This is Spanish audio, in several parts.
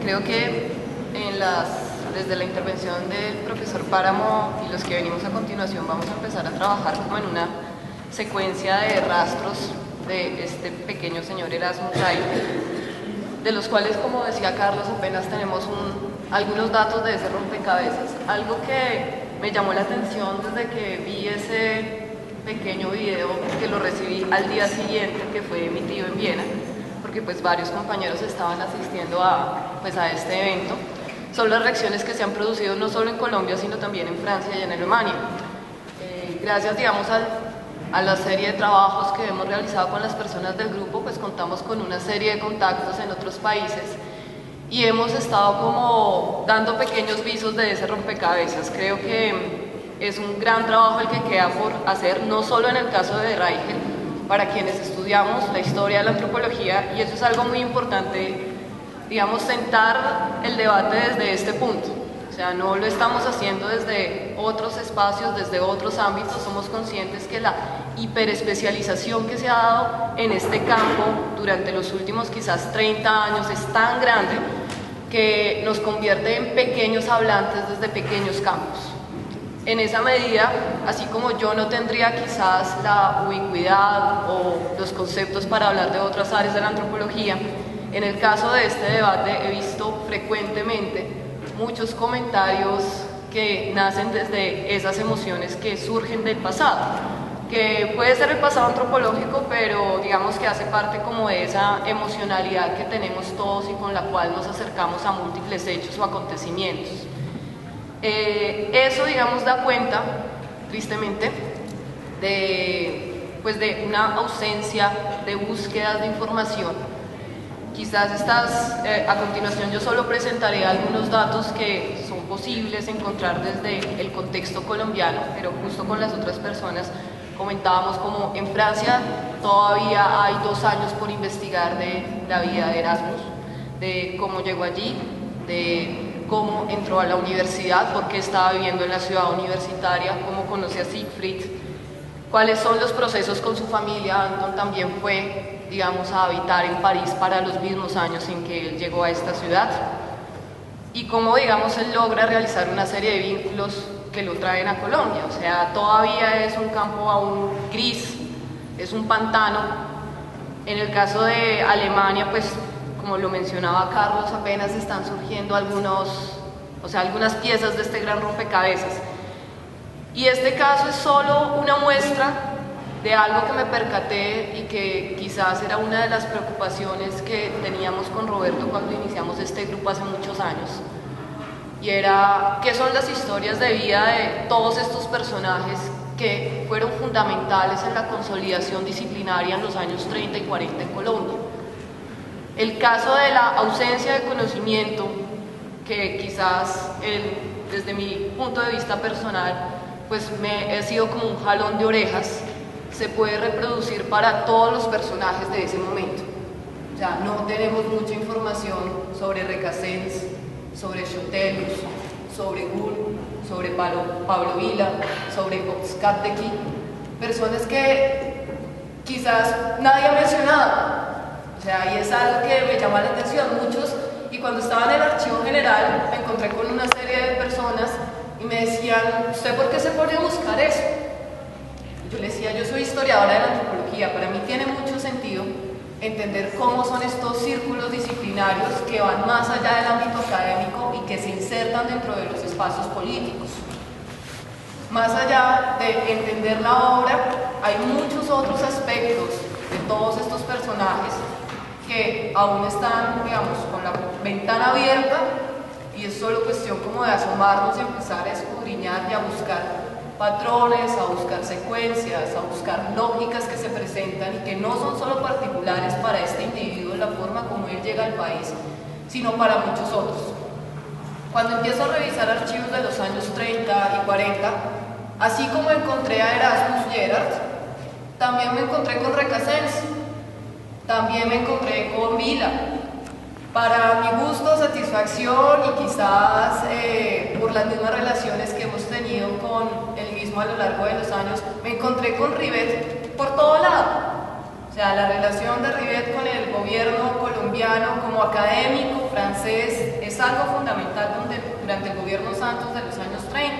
creo que desde la intervención del profesor Páramo y los que venimos a continuación vamos a empezar a trabajar como en una secuencia de rastros de este pequeño señor Erasmus Reinfeldt, de los cuales, como decía Carlos, apenas tenemos algunos datos de ese rompecabezas. Algo que me llamó la atención desde que vi ese pequeño video, que lo recibí al día siguiente, que fue emitido en Viena, porque pues varios compañeros estaban asistiendo a este evento, son las reacciones que se han producido no solo en Colombia, sino también en Francia y en Alemania. Gracias, digamos, a la serie de trabajos que hemos realizado con las personas del grupo, pues contamos con una serie de contactos en otros países y hemos estado como dando pequeños visos de ese rompecabezas. Creo que es un gran trabajo el que queda por hacer, no solo en el caso de Reinfeldt, para quienes estudiamos la historia de la antropología, y eso es algo muy importante, digamos, sentar el debate desde este punto. O sea, no lo estamos haciendo desde otros espacios, desde otros ámbitos. Somos conscientes que la hiperespecialización que se ha dado en este campo durante los últimos quizás 30 años es tan grande que nos convierte en pequeños hablantes desde pequeños campos. En esa medida, así como yo no tendría quizás la ubicuidad o los conceptos para hablar de otras áreas de la antropología, en el caso de este debate he visto frecuentemente muchos comentarios que nacen desde esas emociones que surgen del pasado, que puede ser el pasado antropológico, pero digamos que hace parte como de esa emocionalidad que tenemos todos y con la cual nos acercamos a múltiples hechos o acontecimientos. Eso, digamos, da cuenta, tristemente, de una ausencia de búsquedas de información. Quizás a continuación yo solo presentaré algunos datos que son posibles encontrar desde el contexto colombiano, pero justo con las otras personas comentábamos como en Francia todavía hay 2 años por investigar de la vida de Erasmus, de cómo llegó allí, de cómo entró a la universidad, por qué estaba viviendo en la ciudad universitaria, cómo conoce a Siegfried, cuáles son los procesos con su familia. Anton también fue, digamos, a habitar en París para los mismos años en que él llegó a esta ciudad, y cómo, digamos, él logra realizar una serie de vínculos que lo traen a Colombia. O sea, todavía es un campo aún gris, es un pantano. En el caso de Alemania, pues, como lo mencionaba Carlos, apenas están surgiendo algunas piezas de este gran rompecabezas. Y este caso es solo una muestra de algo que me percaté y que quizás era una de las preocupaciones que teníamos con Roberto cuando iniciamos este grupo hace muchos años, y era qué son las historias de vida de todos estos personajes que fueron fundamentales en la consolidación disciplinaria en los años 30 y 40 en Colombia. El caso de la ausencia de conocimiento, que quizás desde mi punto de vista personal pues me ha sido como un jalón de orejas, se puede reproducir para todos los personajes de ese momento. O sea, no tenemos mucha información sobre Recasens, sobre Chotelus, sobre Gull, sobre Pablo Vila, sobre Oxcártequi, personas que quizás nadie ha mencionado. O sea, y es algo que me llama la atención. Y cuando estaba en el archivo general me encontré con una serie de personas y me decían, ¿usted por qué se pone a buscar eso? Yo le decía, yo soy historiadora de la antropología, para mí tiene mucho sentido entender cómo son estos círculos disciplinarios que van más allá del ámbito académico y que se insertan dentro de los espacios políticos. Más allá de entender la obra, hay muchos otros aspectos de todos estos personajes que aún están, digamos, con la ventana abierta, y es solo cuestión como de asomarnos y empezar a escudriñar y a buscar patrones, a buscar secuencias, a buscar lógicas que se presentan y que no son solo particulares para este individuo en la forma como él llega al país, sino para muchos otros. Cuando empiezo a revisar archivos de los años 30 y 40, así como encontré a Erasmus Gerhard, también me encontré con Recasens, también me encontré con Vila. Para mi gusto, satisfacción y quizás por las mismas relaciones que hemos tenido con el mismo a lo largo de los años, me encontré con Rivet por todo lado. O sea, la relación de Rivet con el gobierno colombiano bueno, como académico francés es algo fundamental durante el gobierno Santos de los años 30.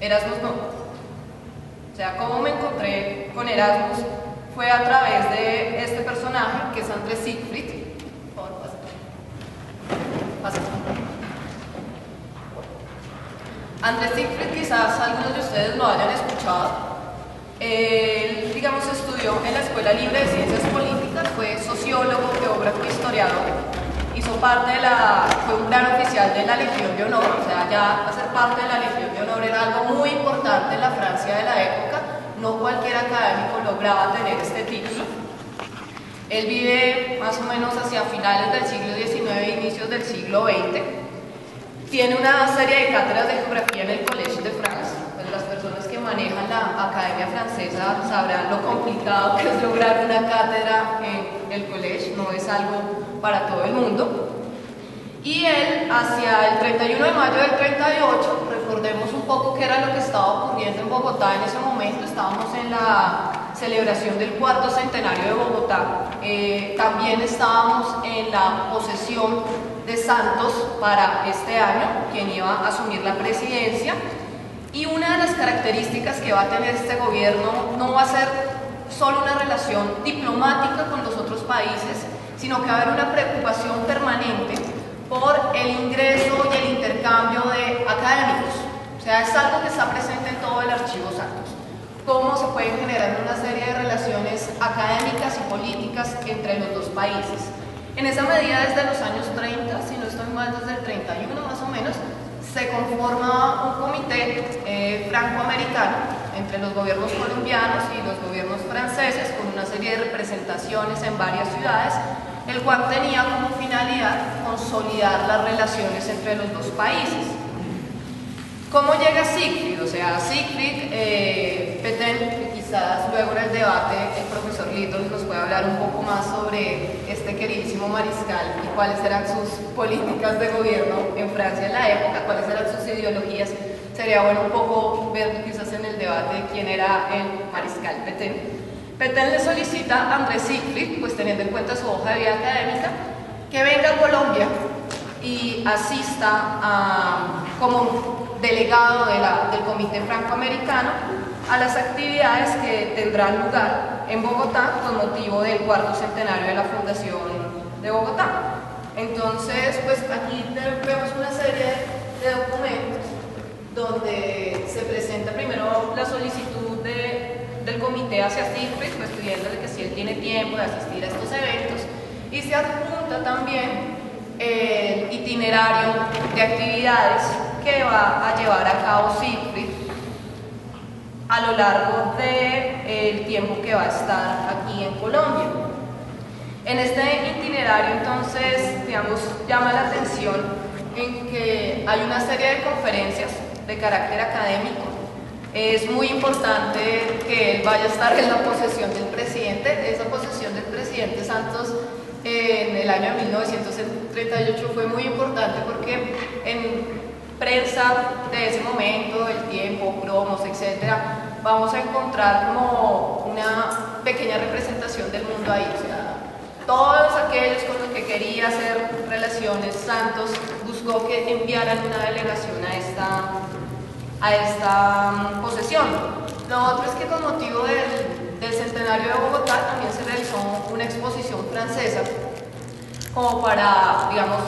Erasmus no. O sea, cómo me encontré con Erasmus fue a través de este personaje que es André Siegfried. Por favor, pasa. André Siegfried, quizás algunos de ustedes lo hayan escuchado. Él, digamos, estudió en la Escuela Libre de Ciencias Políticas, fue sociólogo, geógrafo, historiador, fue un gran oficial de la Legión de Honor, o sea, ya hacer parte de la Legión de Honor era algo muy importante en la Francia de la época, no cualquier académico lograba tener este título. Él vive más o menos hacia finales del siglo XIX e inicios del siglo XX, tiene una serie de cátedras de geografía en el Collège de France. Las personas que manejan la Academia Francesa sabrán lo complicado que es lograr una cátedra en el college, no es algo para todo el mundo. Y él, hacia el 31 de mayo del 38, recordemos un poco qué era lo que estaba ocurriendo en Bogotá en ese momento, estábamos en la celebración del cuarto centenario de Bogotá, también estábamos en la posesión de Santos para este año, quien iba a asumir la presidencia. Y una de las características que va a tener este gobierno no va a ser solo una relación diplomática con los otros países, sino que va a haber una preocupación permanente por el ingreso y el intercambio de académicos. O sea, es algo que está presente en todo el Archivo Santos. Cómo se pueden generar una serie de relaciones académicas y políticas entre los dos países. En esa medida, desde los años 30, si no estoy mal, desde el 31 más o menos, se conforma un comité franco-americano entre los gobiernos colombianos y los gobiernos franceses con una serie de representaciones en varias ciudades, el cual tenía como finalidad consolidar las relaciones entre los dos países. ¿Cómo llega Siegfried? O sea, Siegfried Pétain, que quizás luego en el debate el profesor Little nos puede hablar un poco más sobre este queridísimo mariscal y cuáles eran sus políticas de gobierno en Francia en la época, cuáles eran sus ideologías. Sería bueno un poco ver quizás en el debate quién era el mariscal Pétain. Pétain le solicita a André Siegfried, pues teniendo en cuenta su hoja de vida académica, que venga a Colombia y asista como delegado del Comité Franco-Americano a las actividades que tendrán lugar en Bogotá con motivo del cuarto centenario de la fundación de Bogotá. Entonces, pues aquí vemos una serie de documentos donde se presenta primero la solicitud del comité hacia Siegfried, pues pidiéndole que si él tiene tiempo de asistir a estos eventos, y se adjunta también el itinerario de actividades que va a llevar a cabo Siegfried a lo largo del tiempo que va a estar aquí en Colombia. En este itinerario, entonces, digamos, llama la atención en que hay una serie de conferencias de carácter académico. Es muy importante que él vaya a estar en la posesión del presidente. Esa posesión del presidente Santos en el año 1938 fue muy importante porque en prensa de ese momento, el tiempo, cromos, etcétera, vamos a encontrar como una pequeña representación del mundo ahí. O sea, todos aquellos con los que quería hacer relaciones, Santos buscó que enviaran una delegación a esta posesión. Lo otro es que con motivo del centenario de Bogotá también se realizó una exposición francesa como para, digamos,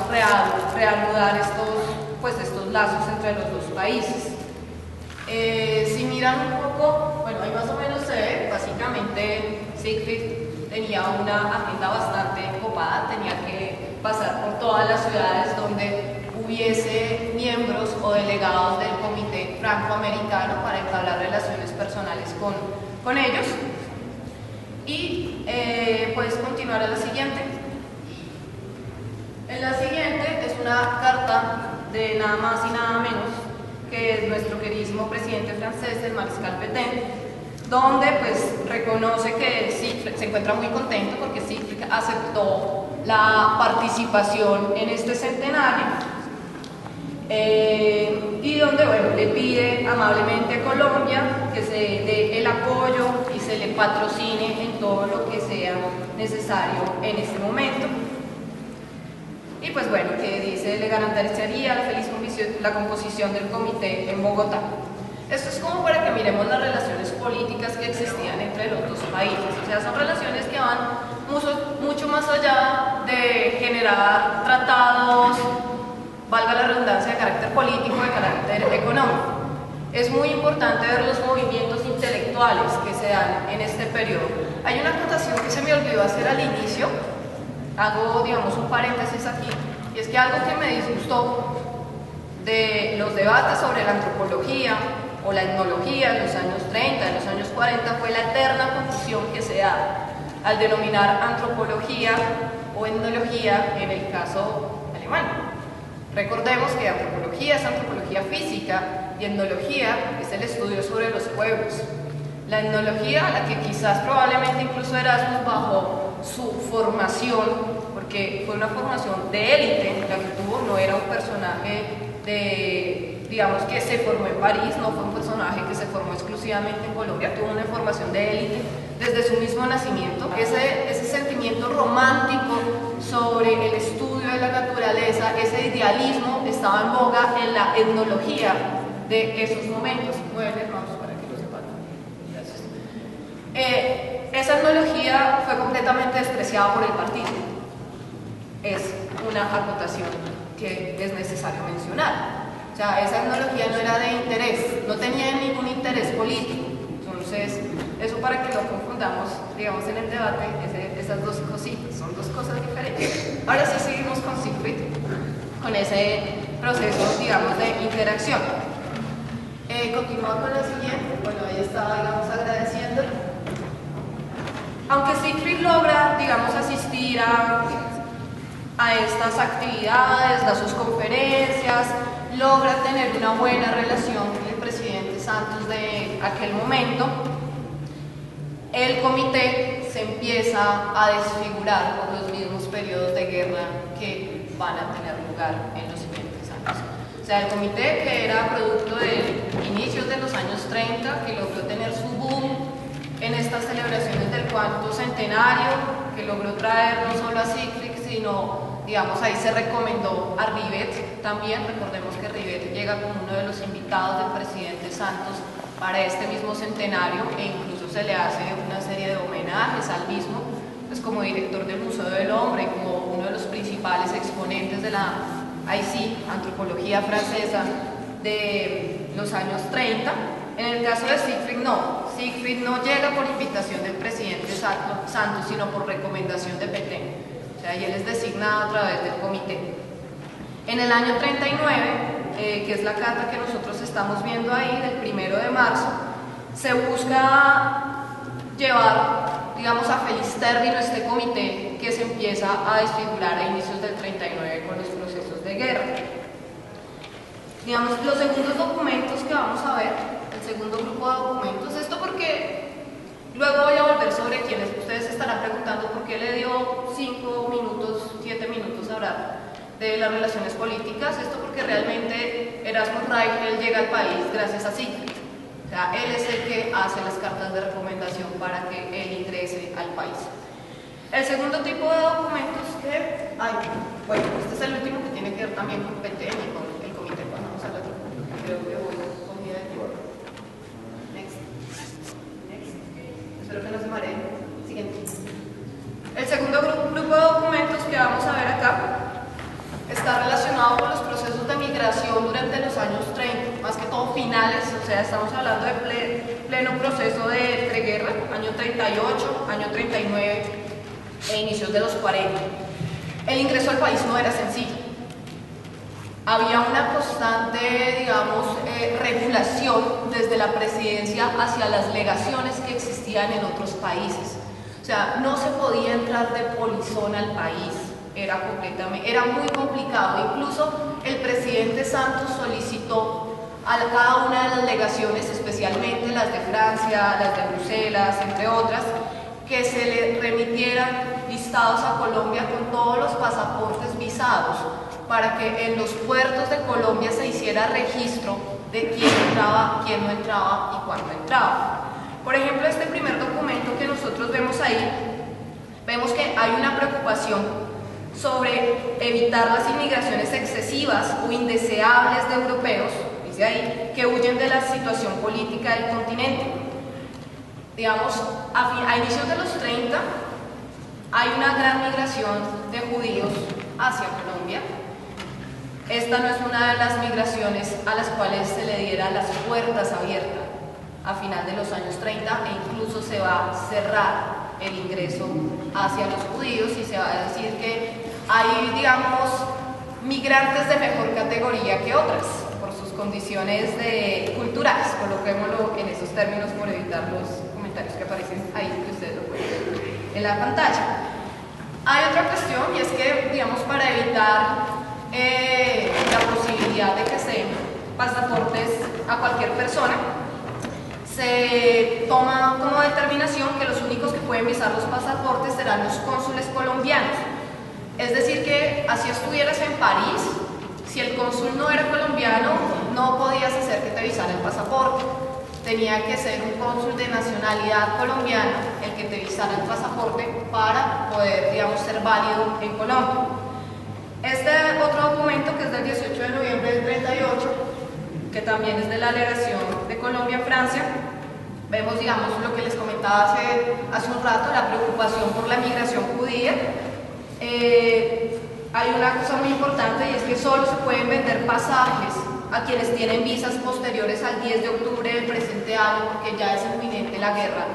reanudar estos lazos entre los dos países. Si miran un poco, bueno, ahí más o menos se ve, básicamente Siegfried tenía una agenda bastante copada, tenía que pasar por todas las ciudades donde hubiese miembros o delegados del Comité Franco-Americano para entablar relaciones personales con ellos. Y puedes continuar a la siguiente. En la siguiente es una carta de nada más y nada menos que es nuestro queridísimo presidente francés, el mariscal Pétain, donde pues reconoce que Siegfried se encuentra muy contento porque Siegfried aceptó la participación en este centenario y donde, bueno, le pide amablemente a Colombia que se dé el apoyo y se le patrocine en todo lo que sea necesario en este momento. Y pues bueno, que dice, le garantizaría la composición del comité en Bogotá. Esto es como para que miremos las relaciones políticas que existían entre los dos países. O sea, son relaciones que van mucho más allá de generar tratados, valga la redundancia, de carácter político, de carácter económico. Es muy importante ver los movimientos intelectuales que se dan en este periodo. Hay una acotación que se me olvidó hacer al inicio, hago, digamos, un paréntesis aquí, y es que algo que me disgustó de los debates sobre la antropología o la etnología en los años 30, en los años 40, fue la eterna confusión que se da al denominar antropología o etnología en el caso alemán. Recordemos que antropología es antropología física y etnología es el estudio sobre los pueblos. La etnología, a la que quizás probablemente incluso Erasmus bajo su formación, porque fue una formación de élite la que tuvo, no era un personaje de, digamos, que se formó en París, no fue un personaje que se formó exclusivamente en Colombia, tuvo una formación de élite desde su mismo nacimiento. Ese sentimiento romántico sobre el estudio de la naturaleza, ese idealismo estaba en boga en la etnología de esos momentos. Mueve el mouse para que lo sepan. Gracias. Esa etnología fue completamente despreciada por el partido. Es una acotación que es necesario mencionar. O sea, esa etnología no era de interés, no tenía ningún interés político. Entonces, eso para que lo confundamos, digamos, en el debate, esas dos cositas, son dos cosas diferentes. Ahora sí seguimos con Siegfried, con ese proceso, digamos, de interacción. Continúa con la siguiente, bueno, ahí estaba, digamos, agradeciéndolo. Aunque Siegfried logra, digamos, asistir a estas actividades, da sus conferencias, logra tener una buena relación con el presidente Santos de aquel momento, el comité se empieza a desfigurar por los mismos periodos de guerra que van a tener lugar en los siguientes años. O sea, el comité, que era producto de inicios de los años 30, que logró tener su boom en estas celebraciones del cuarto centenario, que logró traer no solo a Siegfried, sino, digamos, ahí se recomendó a Rivet también. Recordemos que Rivet llega como uno de los invitados del presidente Santos para este mismo centenario, e incluso se le hace una serie de homenajes al mismo, pues como director del Museo del Hombre, como uno de los principales exponentes de la, ahí sí, antropología francesa de los años 30. En el caso de Siegfried no llega por invitación del presidente Santos, sino por recomendación de Pétain. O sea, y él es designado a través del comité. En el año 39, que es la carta que nosotros estamos viendo ahí, del 1 de marzo, se busca llevar, digamos, a feliz término este comité que se empieza a desfigurar a inicios del 39 con los procesos de guerra. Digamos, los segundos documentos que vamos a ver, el segundo grupo de documentos, esto porque luego voy a volver sobre quienes ustedes se estarán preguntando por qué le dio 5 minutos, 7 minutos a hablar de las relaciones políticas. Esto porque realmente Erasmus Reichel llega al país gracias a Siegfried. O sea, él es el que hace las cartas de recomendación para que él ingrese al país. El segundo tipo de documentos que hay, bueno, este es el último que tiene que ver también con Pétain y con el comité. Vamos a la creo que voy con mi de tiempo. Next. Espero que no se mareen. Siguiente. El segundo grupo de documentos que vamos a ver acá está relacionado con los procesos de migración durante los años 30, más que todo finales, o sea, estamos hablando de pleno proceso de entreguerra, año 38, año 39 e inicios de los 40. El ingreso al país no era sencillo. Había una constante, digamos, regulación desde la presidencia hacia las legaciones que existían en otros países. O sea, no se podía entrar de polizón al país. Era muy complicado. Incluso el presidente Santos solicitó a cada una de las legaciones, especialmente las de Francia, las de Bruselas, entre otras, que se le remitieran listados a Colombia con todos los pasaportes visados, para que en los puertos de Colombia se hiciera registro de quién entraba, quién no entraba y cuándo entraba. Por ejemplo, este primer documento que nosotros vemos ahí, vemos que hay una preocupación sobre evitar las inmigraciones excesivas o indeseables de europeos, dice ahí, que huyen de la situación política del continente. Digamos, a inicios de los 30 hay una gran migración de judíos hacia Colombia. Esta no es una de las migraciones a las cuales se le diera las puertas abiertas a final de los años 30, e incluso se va a cerrar el ingreso hacia los judíos y se va a decir que hay, digamos, migrantes de mejor categoría que otras por sus condiciones culturales, coloquémoslo en esos términos por evitar los comentarios que aparecen ahí, que ustedes lo pueden ver en la pantalla. Hay otra cuestión, y es que, digamos, para evitar la posibilidad de que se den pasaportes a cualquier persona, se toma como determinación que los únicos que pueden visar los pasaportes serán los cónsules colombianos. Es decir, que así estuvieras en París, si el cónsul no era colombiano, no podías hacer que te visara el pasaporte. Tenía que ser un cónsul de nacionalidad colombiana el que te visara el pasaporte para poder, digamos, ser válido en Colombia. Este otro documento, que es del 18 de noviembre del 38, que también es de la alegación de Colombia-Francia, vemos, digamos, lo que les comentaba hace un rato, la preocupación por la migración judía. Hay una cosa muy importante, y es que solo se pueden vender pasajes a quienes tienen visas posteriores al 10 de octubre del presente año, porque ya es inminente la guerra.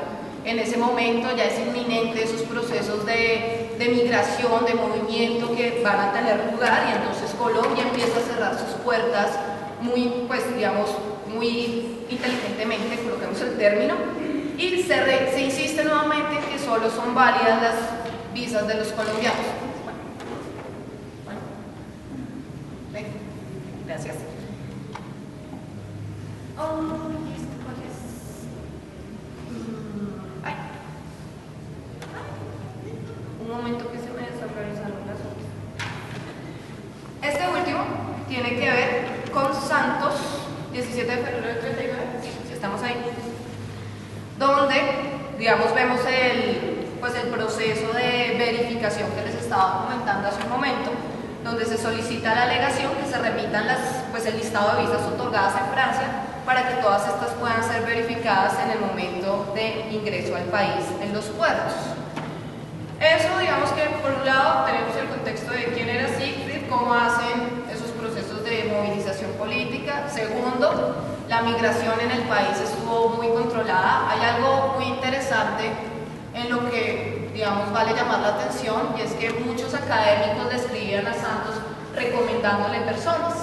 En ese momento ya es inminente esos procesos de migración, de movimiento que van a tener lugar, y entonces Colombia empieza a cerrar sus puertas muy, pues digamos, muy inteligentemente, coloquemos el término, y se insiste nuevamente en que solo son válidas las visas de los colombianos. Bueno, gracias. Un momento que se me desaparecieron las hojas. Este último tiene que ver con Santos, 17 de febrero del 39, si estamos ahí, donde, digamos, vemos el proceso de verificación que les estaba comentando hace un momento, donde se solicita la alegación que se remitan el listado de visas otorgadas en Francia para que todas estas puedan ser verificadas en el momento de ingreso al país en los puertos. Eso, digamos que por un lado tenemos el contexto de quién era Siegfried, cómo hacen esos procesos de movilización política. Segundo, la migración en el país estuvo muy controlada. Hay algo muy interesante en lo que, digamos, vale llamar la atención, y es que muchos académicos le escribían a Santos recomendándole personas,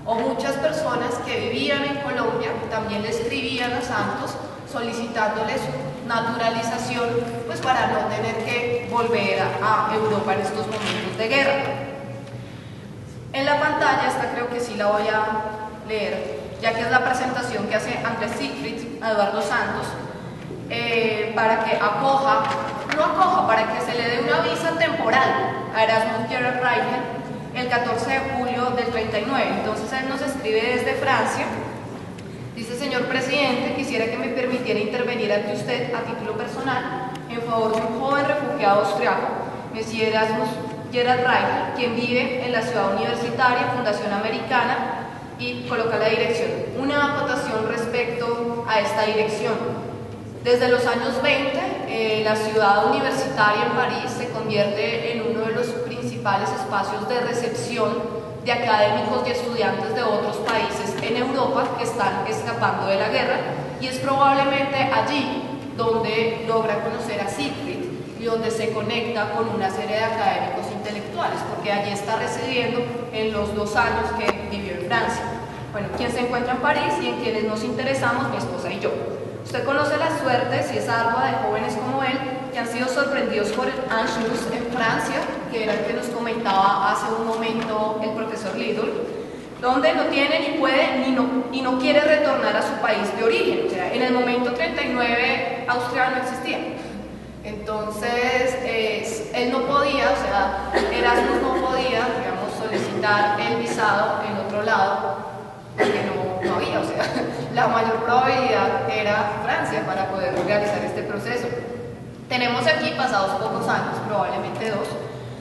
o muchas personas que vivían en Colombia también le escribían a Santos solicitándole su naturalización, pues para no tener que volver a Europa en estos momentos de guerra. En la pantalla, esta creo que sí la voy a leer, ya que es la presentación que hace Andrés Siegfried a Eduardo Santos, para que para que se le dé una visa temporal a Erasmus Gerard Reichel el 14 de julio del 39. Entonces él nos escribe desde Francia. Dice: señor presidente, quisiera que me permitiera intervenir ante usted a título personal en favor de un joven refugiado austriaco, Monsieur Erasmus Gerard Reichel, quien vive en la ciudad universitaria Fundación Americana, y coloca la dirección. Una acotación respecto a esta dirección. Desde los años 20, la ciudad universitaria en París se convierte en uno de los principales espacios de recepción de académicos y estudiantes de otros países en Europa que están escapando de la guerra, y es probablemente allí donde logra conocer a Siegfried y donde se conecta con una serie de académicos intelectuales, porque allí está residiendo en los 2 años que vivió en Francia. Bueno, ¿quién se encuentra en París y en quienes nos interesamos? Mi esposa y yo. Usted conoce la suerte, si es ardua, de jóvenes como él, que han sido sorprendidos por el Anschluss en Francia, que era el que nos comentaba hace un momento el profesor Lidl, donde no tiene ni puede y no quiere retornar a su país de origen. O sea, en el momento 39 Austria no existía. Entonces, él no podía, o sea, Erasmus no podía, digamos, solicitar el visado en otro lado, porque no había, o sea, la mayor probabilidad era Francia para poder realizar este proceso. Tenemos aquí, pasados pocos años, probablemente 2,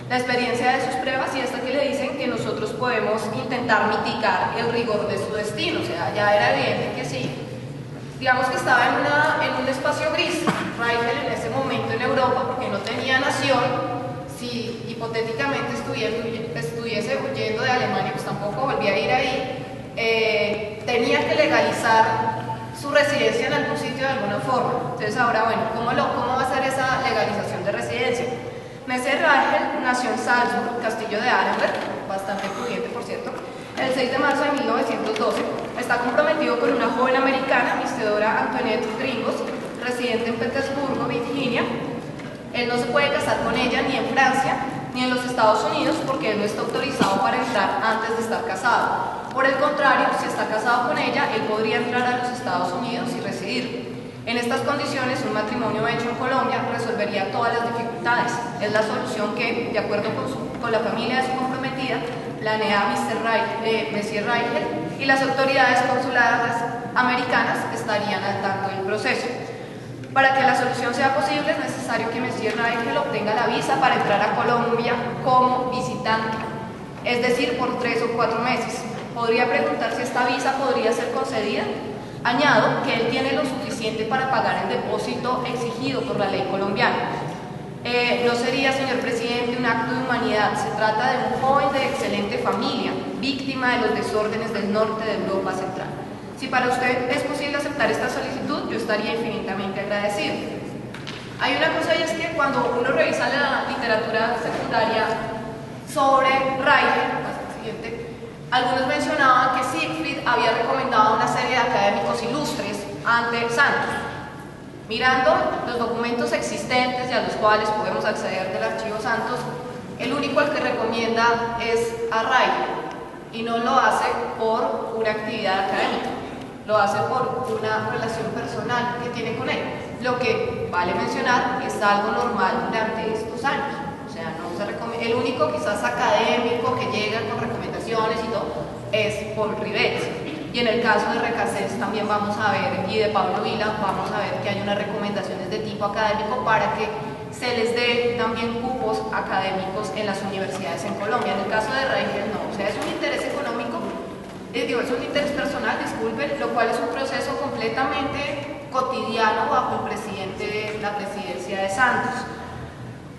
la experiencia de sus pruebas y esta que le dicen que nosotros podemos intentar mitigar el rigor de su destino. O sea, ya era evidente que sí. Digamos que estaba en un espacio gris, Reichel en ese momento en Europa, porque no tenía nación. Si hipotéticamente estuviese huyendo de Alemania, pues tampoco volvía a ir ahí, tenía que legalizar su residencia en algún sitio de alguna forma. Entonces ahora, bueno, ¿cómo va a ser esa legalización de residencia? Messier Reichel nació en Salzburg, Castillo de Arenberg, bastante pudiente por cierto, el 6 de marzo de 1912. Está comprometido con una joven americana, Miss Theodora Antoinette Gringos, residente en Petersburgo, Virginia. Él no se puede casar con ella ni en Francia ni en los Estados Unidos porque él no está autorizado para entrar antes de estar casado. Por el contrario, si está casado con ella, él podría entrar a los Estados Unidos y residir. En estas condiciones, un matrimonio hecho en Colombia resolvería todas las dificultades. Es la solución que, de acuerdo con la familia de su comprometida, planea Messier Reichel, y las autoridades consulares americanas estarían al tanto del proceso. Para que la solución sea posible, es necesario que Messier Reichel obtenga la visa para entrar a Colombia como visitante, es decir, por 3 o 4 meses. Podría preguntar si esta visa podría ser concedida. Añado que él tiene lo suficiente para pagar el depósito exigido por la ley colombiana. No sería, señor presidente, un acto de humanidad. Se trata de un joven de excelente familia, víctima de los desórdenes del norte de Europa Central. Si para usted es posible aceptar esta solicitud, yo estaría infinitamente agradecido. Hay una cosa y es que cuando uno revisa la literatura secundaria sobre Reichel, algunos mencionaban que Siegfried había recomendado una serie de académicos ilustres ante Santos. Mirando los documentos existentes y a los cuales podemos acceder del archivo Santos, el único al que recomienda es a Reichel, y no lo hace por una actividad académica, lo hace por una relación personal que tiene con él. Lo que vale mencionar es algo normal durante estos años. O sea, no se recomienda. El único quizás académico que llega con recomendaciones y todo es Paul Rivets. Y en el caso de Recasens también vamos a ver, y de Pablo Vila, vamos a ver que hay unas recomendaciones de tipo académico para que se les dé también cupos académicos en las universidades en Colombia. En el caso de Reichel no, o sea, es un interés económico, es un interés personal, disculpen, lo cual es un proceso completamente cotidiano bajo el presidente, la presidencia de Santos.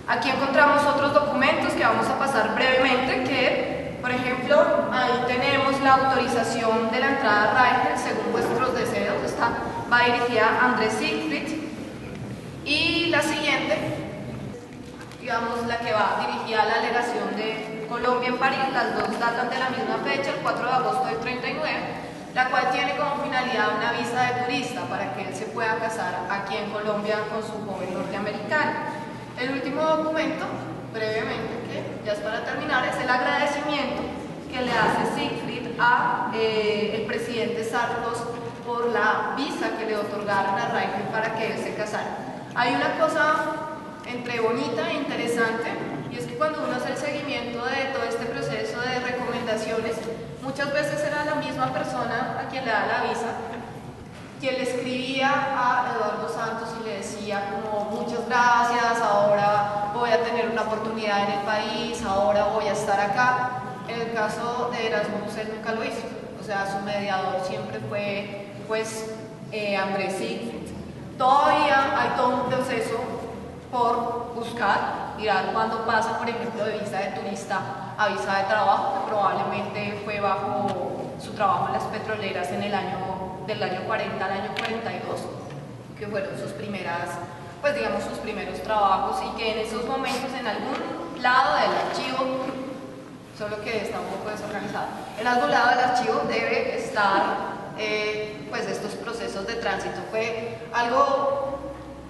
Aquí encontramos otros documentos que vamos a pasar brevemente, que, por ejemplo, ahí tenemos la autorización de la entrada a Reichel según vuestros deseos. Esta va dirigida a Andrés Siegfried. Y la siguiente, digamos, la que va dirigida a la legación de Colombia en París, las dos datan de la misma fecha, el 4 de agosto del 39, la cual tiene como finalidad una visa de turista para que él se pueda casar aquí en Colombia con su joven norteamericana. El último documento, brevemente, que ya es para terminar, es el agradecimiento que le hace Siegfried a el presidente Santos por la visa que le otorgaron a Reichel para que él se casara. Hay una cosa entre bonita e interesante, y es que cuando uno hace el seguimiento de todo este proceso de recomendaciones, muchas veces era la misma persona a quien le da la visa quien le escribía a Eduardo Santos y le decía como muchas gracias, ahora voy a tener una oportunidad en el país, ahora voy a estar acá. En el caso de Erasmus él nunca lo hizo, o sea, su mediador siempre fue pues Andrés Siegfried. Todavía hay todo un proceso por buscar, mirar cuándo pasa, por ejemplo, de visa de turista a visa de trabajo, que probablemente fue bajo su trabajo en las petroleras en el del año 40 al año 42, que fueron sus primeras, pues digamos, sus primeros trabajos, y que en esos momentos en algún lado del archivo, solo que está un poco desorganizado, en algún lado del archivo debe estar pues estos procesos de tránsito. Fue algo,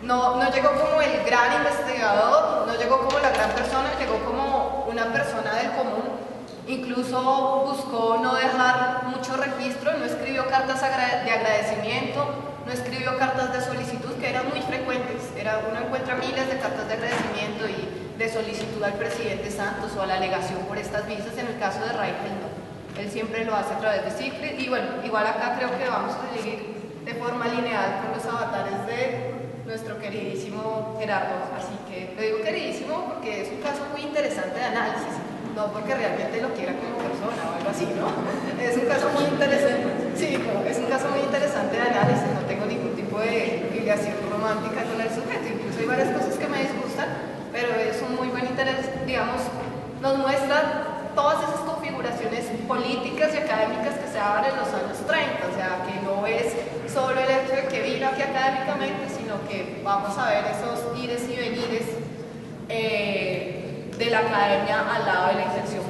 no llegó como el gran investigador, no llegó como la gran persona, llegó como una persona del común. Incluso buscó no dejar mucho registro, no escribió cartas de agradecimiento, no escribió cartas de solicitud, que eran muy frecuentes. Uno encuentra miles de cartas de agradecimiento y de solicitud al presidente Santos o a la legación por estas visas. En el caso de Reichel no, él siempre lo hace a través de Siegfried. Y bueno, igual acá creo que vamos a seguir de forma lineal con los avatares de nuestro queridísimo Gerardo. Así que lo digo queridísimo porque es un caso muy interesante de análisis, no porque realmente lo quiera como persona o algo así, ¿no? Es un caso muy interesante, sí, no, es un caso muy interesante de análisis, no tengo ningún tipo de filiación romántica con el sujeto, incluso hay varias cosas que me disgustan, pero es un muy buen interés, digamos, nos muestra todas esas configuraciones políticas y académicas que se daban en los años 30, o sea, que no es solo el hecho de que vino aquí académicamente, sino que vamos a ver esos ires y venires de la academia al lado de la inserción